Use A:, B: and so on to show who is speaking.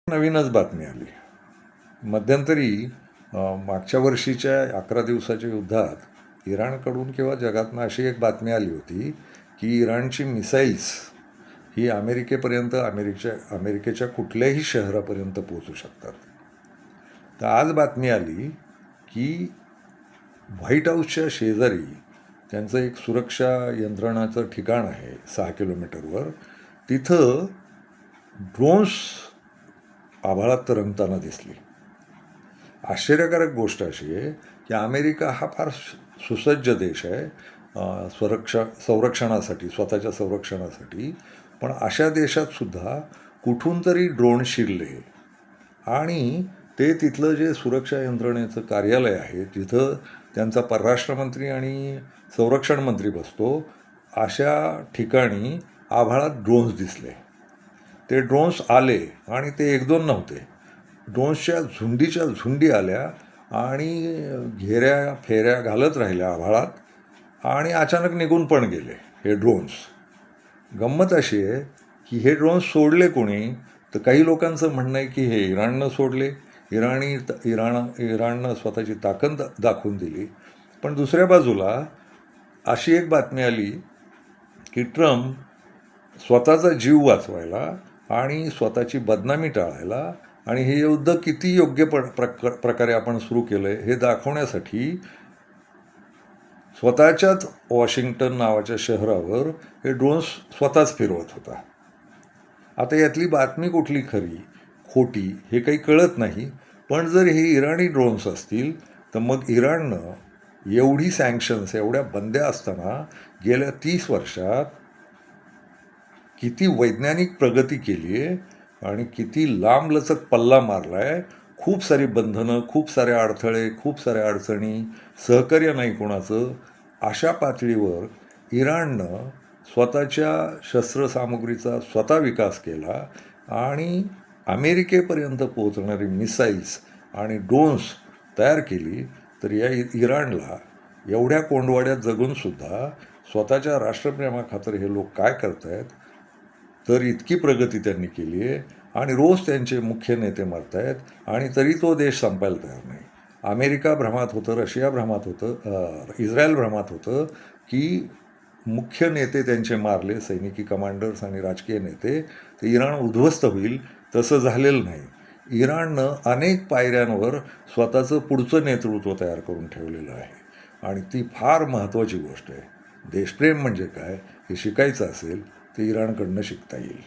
A: नवीनच बातमी आली. मध्यंतरी मागच्या वर्षीच्या 11 दिवसाच्या युद्धात इराणकडून किंवा जगातनं अशी एक बातमी आली होती की इराणची मिसाईल्स ही अमेरिकेच्या कुठल्याही शहरापर्यंत पोहोचू शकतात. तर आज बातमी आली की व्हाईट हाऊसच्या शेजारी त्यांचं एक सुरक्षा यंत्रणाचं ठिकाण आहे 6 किलोमीटरवर. तिथं ड्रोन्स आभाळात तरंगताना दिसली. आश्चर्यकारक गोष्ट अशी आहे की अमेरिका हा फार सुसज्ज देश आहे संरक्षणासाठी, स्वतःच्या संरक्षणासाठी. पण अशा देशातसुद्धा कुठून तरी ड्रोन शिरले आणि ते तिथलं जे सुरक्षा यंत्रणेचं कार्यालय आहे, जिथं त्यांचा परराष्ट्रमंत्री आणि संरक्षण मंत्री बसतो, अशा ठिकाणी आभाळात ड्रोन्स दिसले. ते ड्रोन्स आले आणि ते एक दोन नव्हते, ड्रोन्सच्या झुंडीच्या झुंडी आल्या आणि घेऱ्या फेऱ्या घालत राहिल्या आभाळात आणि अचानक निघून पण गेले हे ड्रोन्स. गंमत अशी आहे की हे ड्रोन्स सोडले कोणी, तर काही लोकांचं म्हणणं आहे की हे इराणनं सोडले. इराणनं स्वतःची ताकद दाखवून दिली. पण दुसऱ्या बाजूला अशी एक बातमी आली की ट्रम्प स्वतःचा जीव वाचवायला आणि स्वतःची बदनामी टाळायला आणि हे युद्ध किती योग्य प्रकारे आपण सुरू केलं आहे हे दाखवण्यासाठी स्वतःच्याच वॉशिंग्टन नावाच्या शहरावर हे ड्रोन्स स्वतःच फिरवत होता. आता यातली बातमी कुठली खरी खोटी हे काही कळत नाही. पण जर हे इराणी ड्रोन्स असतील तर मग इराणनं एवढी सँक्शन्स, एवढ्या बंद्या असताना गेल्या 30 वर्षात किती वैज्ञानिक प्रगती केली आहे आणि किती लांबलचक पल्ला मारला आहे. खूप सारी बंधनं, खूप सारे अडथळे, खूप साऱ्या अडचणी, सहकार्य नाही कोणाचं. अशा पातळीवर इराणनं स्वतःच्या शस्त्रसामुग्रीचा स्वतः विकास केला आणि अमेरिकेपर्यंत पोहोचणारी मिसाईल्स आणि ड्रोन्स तयार केली. तर या इराणला एवढ्या कोंडवाड्यात जगूनसुद्धा स्वतःच्या राष्ट्रप्रेमाखातर हे लोक काय करत आहेत, तर इतकी प्रगती त्यांनी केली आहे आणि रोज त्यांचे मुख्य नेते मरत आहेत आणि तरी तो देश संपायला तयार नाही. अमेरिका भ्रमात होतं, रशिया भ्रमात होतं, इस्रायल भ्रमात होतं की मुख्य नेते त्यांचे मारले, सैनिकी कमांडर्स आणि राजकीय नेते, तर इराण उद्ध्वस्त होईल. तसं झालेलं नाही. इराणनं अनेक पायऱ्यांवर स्वतःचं पुढचं नेतृत्व तयार करून ठेवलेलं आहे आणि ती फार महत्त्वाची गोष्ट आहे. देशप्रेम म्हणजे काय हे शिकायचं असेल तर इराणकडनं शिकता येईल.